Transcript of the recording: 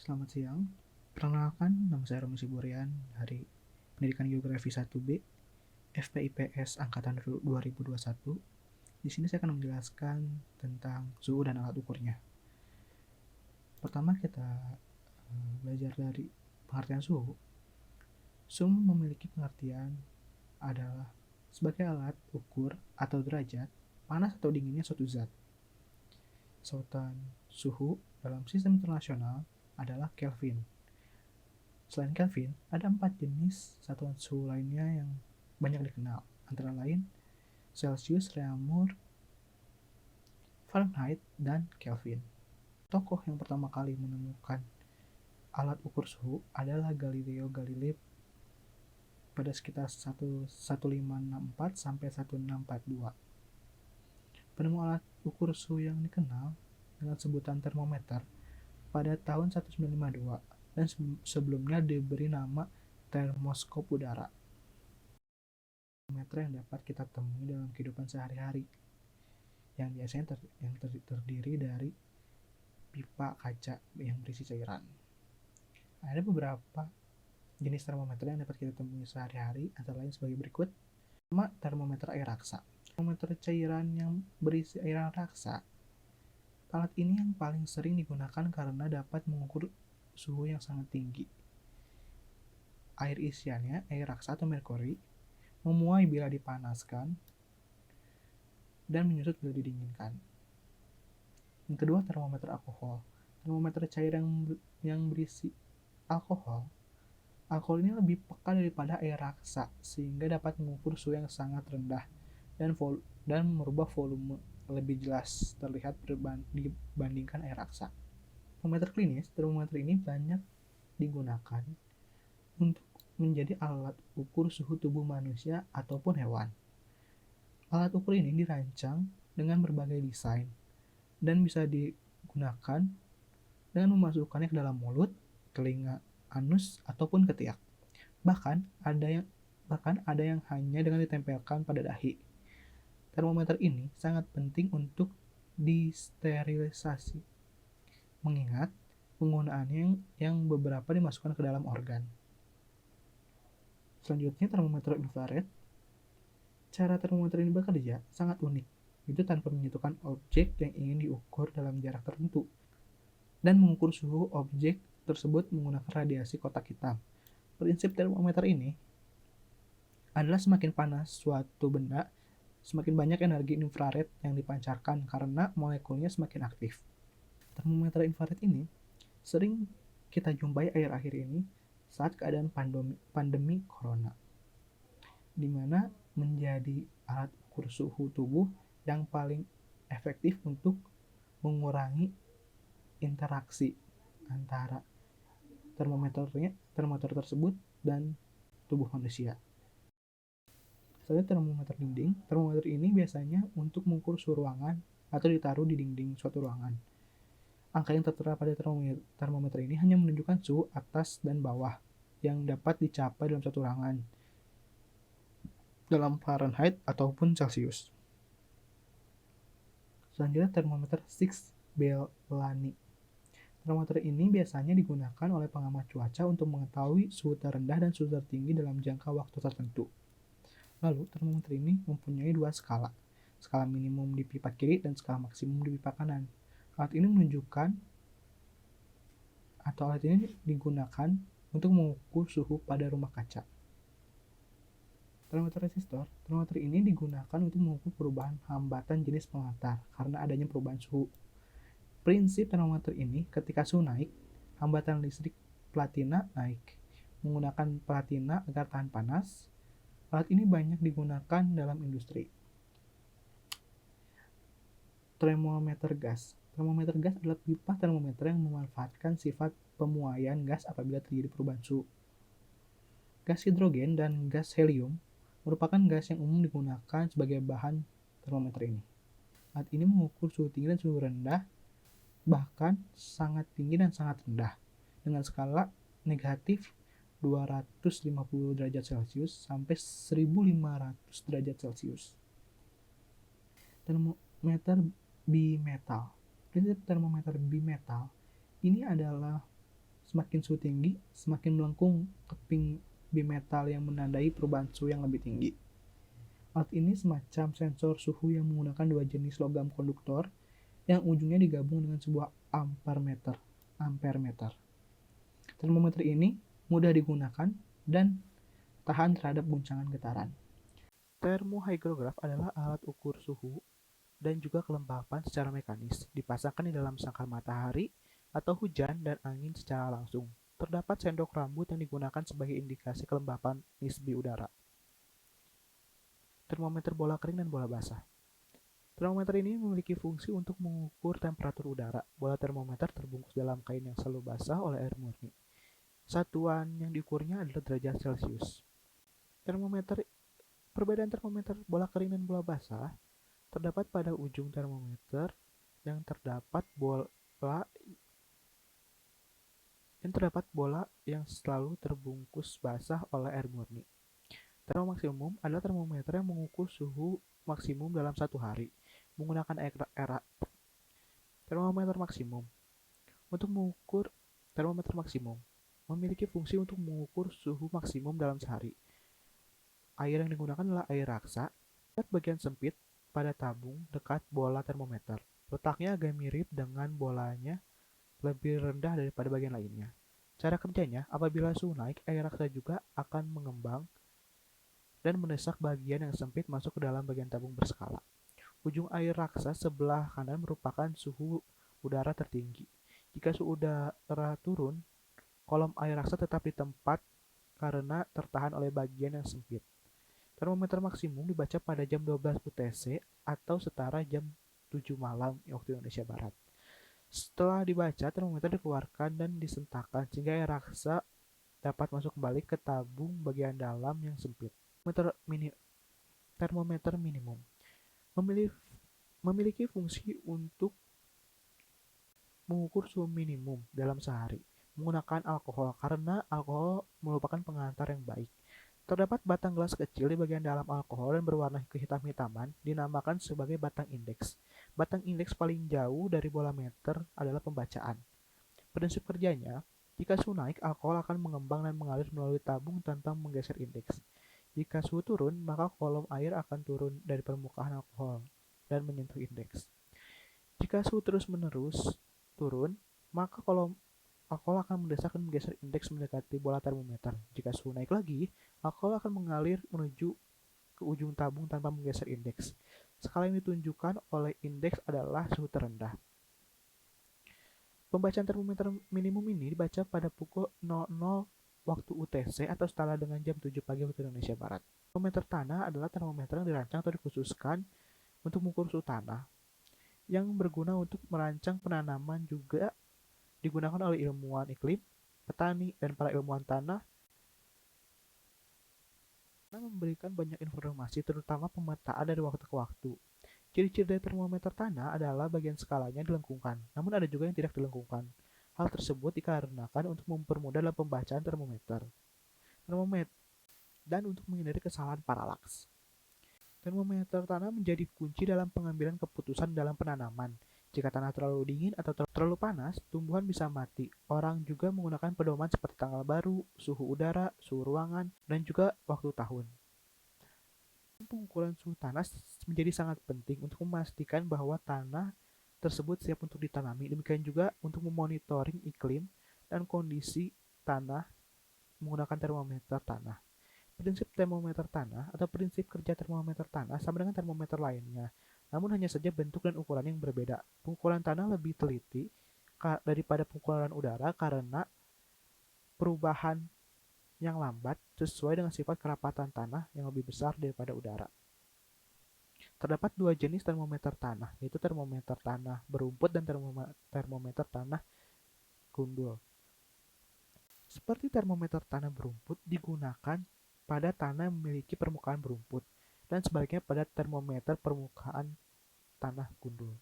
Selamat siang. Perkenalkan, nama saya Romi Siburian dari Pendidikan Geografi 1B, FPIPS Angkatan 2021. Di sini saya akan menjelaskan tentang suhu dan alat ukurnya. Pertama kita belajar dari pengertian suhu. Suhu memiliki pengertian adalah sebagai alat ukur atau derajat panas atau dinginnya suatu zat. Sautan suhu dalam sistem internasional adalah Kelvin. Selain Kelvin, ada 4 jenis satuan suhu lainnya yang banyak dikenal, antara lain Celsius, Reaumur, Fahrenheit, dan Kelvin. Tokoh yang pertama kali menemukan alat ukur suhu adalah Galileo Galilei pada sekitar 1564 sampai 1642. Penemu alat ukur suhu yang dikenal dengan sebutan termometer pada tahun 1952 dan sebelumnya diberi nama termoskop udara. Termometer yang dapat kita temui dalam kehidupan sehari-hari, yang biasanya terdiri dari pipa kaca yang berisi cairan. Ada beberapa jenis termometer yang dapat kita temui sehari-hari, antara lain sebagai berikut. Pertama, termometer air raksa. Termometer cairan yang berisi air raksa. Alat ini yang paling sering digunakan karena dapat mengukur suhu yang sangat tinggi. Air isiannya, air raksa atau merkuri, memuai bila dipanaskan dan menyusut bila didinginkan. Yang kedua, termometer alkohol. Termometer cair yang berisi alkohol. Alkohol ini lebih peka daripada air raksa, sehingga dapat mengukur suhu yang sangat rendah dan merubah volume lebih jelas terlihat dibandingkan air raksa. Termometer klinis, termometer ini banyak digunakan untuk menjadi alat ukur suhu tubuh manusia ataupun hewan. Alat ukur ini dirancang dengan berbagai desain dan bisa digunakan dengan memasukkannya ke dalam mulut, telinga, anus, ataupun ketiak. Bahkan ada yang hanya dengan ditempelkan pada dahi. Termometer ini sangat penting untuk disterilisasi, mengingat penggunaannya yang beberapa dimasukkan ke dalam organ. Selanjutnya, termometer infrared. Cara termometer ini bekerja sangat unik, itu tanpa menyentuhkan objek yang ingin diukur dalam jarak tertentu, dan mengukur suhu objek tersebut menggunakan radiasi kotak hitam. Prinsip termometer ini adalah semakin panas suatu benda, semakin banyak energi infrared yang dipancarkan karena molekulnya semakin aktif. Termometer infrared ini sering kita jumpai akhir-akhir ini saat keadaan pandemi corona, di mana menjadi alat ukur suhu tubuh yang paling efektif untuk mengurangi interaksi antara termometer tersebut dan tubuh manusia. Selanjutnya, termometer dinding. Termometer ini biasanya untuk mengukur suhu ruangan atau ditaruh di dinding suatu ruangan. Angka yang tertera pada termometer ini hanya menunjukkan suhu atas dan bawah yang dapat dicapai dalam suatu ruangan dalam Fahrenheit ataupun Celsius. Selanjutnya, termometer Schick-Bellani. Termometer ini biasanya digunakan oleh pengamat cuaca untuk mengetahui suhu terendah dan suhu tertinggi dalam jangka waktu tertentu. Lalu, termometer ini mempunyai dua skala. Skala minimum di pipa kiri dan skala maksimum di pipa kanan. Alat ini digunakan untuk mengukur suhu pada rumah kaca. Termometer resistor. Termometer ini digunakan untuk mengukur perubahan hambatan jenis pengantar karena adanya perubahan suhu. Prinsip termometer ini, ketika suhu naik, hambatan listrik platina naik. Menggunakan platina agar tahan panas. Alat ini banyak digunakan dalam industri. Termometer gas. Termometer gas adalah pipa termometer yang memanfaatkan sifat pemuaian gas apabila terjadi perubahan suhu. Gas hidrogen dan gas helium merupakan gas yang umum digunakan sebagai bahan termometer ini. Alat ini mengukur suhu tinggi dan suhu rendah, bahkan sangat tinggi dan sangat rendah, dengan skala negatif 250 derajat Celcius sampai 1500 derajat Celcius. Termometer bimetal. Prinsip termometer bimetal ini adalah Semakin suhu tinggi, semakin melengkung keping bimetal yang menandai perubahan suhu yang lebih tinggi. Alat ini semacam sensor suhu yang menggunakan dua jenis logam konduktor yang ujungnya digabung dengan sebuah ampermeter. Termometer ini mudah digunakan dan tahan terhadap guncangan getaran. Termohygrograph adalah alat ukur suhu dan juga kelembapan secara mekanis, dipasangkan di dalam sangkar matahari atau hujan dan angin secara langsung. Terdapat sendok rambut yang digunakan sebagai indikasi kelembapan nisbi udara. Termometer bola kering dan bola basah. Termometer ini memiliki fungsi untuk mengukur temperatur udara. Bola termometer terbungkus dalam kain yang selalu basah oleh air murni. Satuan yang diukurnya adalah derajat Celcius. Perbedaan termometer bola kering dan bola basah terdapat pada ujung termometer yang terdapat bola yang selalu terbungkus basah oleh air murni. Termomaksimum adalah termometer yang mengukur suhu maksimum dalam satu hari menggunakan era. Termometer maksimum. Untuk mengukur termometer maksimum memiliki fungsi untuk mengukur suhu maksimum dalam sehari. Air yang digunakan adalah air raksa. Lihat bagian sempit pada tabung dekat bola termometer. Letaknya agak mirip dengan bolanya, lebih rendah daripada bagian lainnya. Cara kerjanya, apabila suhu naik, air raksa juga akan mengembang dan mendesak bagian yang sempit masuk ke dalam bagian tabung berskala. Ujung air raksa sebelah kanan merupakan suhu udara tertinggi. Jika suhu udara turun, kolom air raksa tetap di tempat karena tertahan oleh bagian yang sempit. Termometer maksimum dibaca pada jam 12 UTC atau setara jam 7 malam waktu Indonesia Barat. Setelah dibaca, termometer dikeluarkan dan disentakkan sehingga air raksa dapat masuk kembali ke tabung bagian dalam yang sempit. Termometer minimum memiliki fungsi untuk mengukur suhu minimum dalam sehari menggunakan alkohol karena alkohol merupakan pengantar yang baik. Terdapat batang gelas kecil di bagian dalam alkohol dan berwarna kehitam-hitaman dinamakan sebagai batang indeks. Batang indeks paling jauh dari bola meter adalah pembacaan. Prinsip kerjanya, jika suhu naik, alkohol akan mengembang dan mengalir melalui tabung tanpa menggeser indeks. Jika suhu turun, maka kolom air akan turun dari permukaan alkohol dan menyentuh indeks. Jika suhu terus-menerus turun, maka kolom alkohol akan mendesak dan menggeser indeks mendekati bola termometer. Jika suhu naik lagi, alkohol akan mengalir menuju ke ujung tabung tanpa menggeser indeks. Skala yang ditunjukkan oleh indeks adalah suhu terendah. Pembacaan termometer minimum ini dibaca pada pukul 00 waktu UTC atau setara dengan jam 7 pagi waktu Indonesia Barat. Termometer tanah adalah termometer yang dirancang atau dikhususkan untuk mengukur suhu tanah, yang berguna untuk merancang penanaman juga digunakan oleh ilmuwan iklim, petani, dan para ilmuwan tanah. Memberikan banyak informasi, terutama pemetaan dari waktu ke waktu. Ciri-ciri dari termometer tanah adalah bagian skalanya dilengkungkan, namun ada juga yang tidak dilengkungkan. Hal tersebut dikarenakan untuk mempermudah dalam pembacaan termometer dan untuk menghindari kesalahan paralaks. Termometer tanah menjadi kunci dalam pengambilan keputusan dalam penanaman. Jika tanah terlalu dingin atau terlalu panas, tumbuhan bisa mati. Orang juga menggunakan pedoman seperti tanggal baru, suhu udara, suhu ruangan, dan juga waktu tahun. Pengukuran suhu tanah menjadi sangat penting untuk memastikan bahwa tanah tersebut siap untuk ditanami. Demikian juga untuk memonitoring iklim dan kondisi tanah menggunakan termometer tanah. Prinsip termometer tanah atau prinsip kerja termometer tanah sama dengan termometer lainnya, namun hanya saja bentuk dan ukuran yang berbeda. Pengukuran tanah lebih teliti daripada pengukuran udara karena perubahan yang lambat sesuai dengan sifat kerapatan tanah yang lebih besar daripada udara. Terdapat dua jenis termometer tanah, yaitu termometer tanah berumput dan termometer tanah gundul. Seperti termometer tanah berumput digunakan pada tanah yang memiliki permukaan berumput, dan sebaliknya pada termometer permukaan tanah gundul.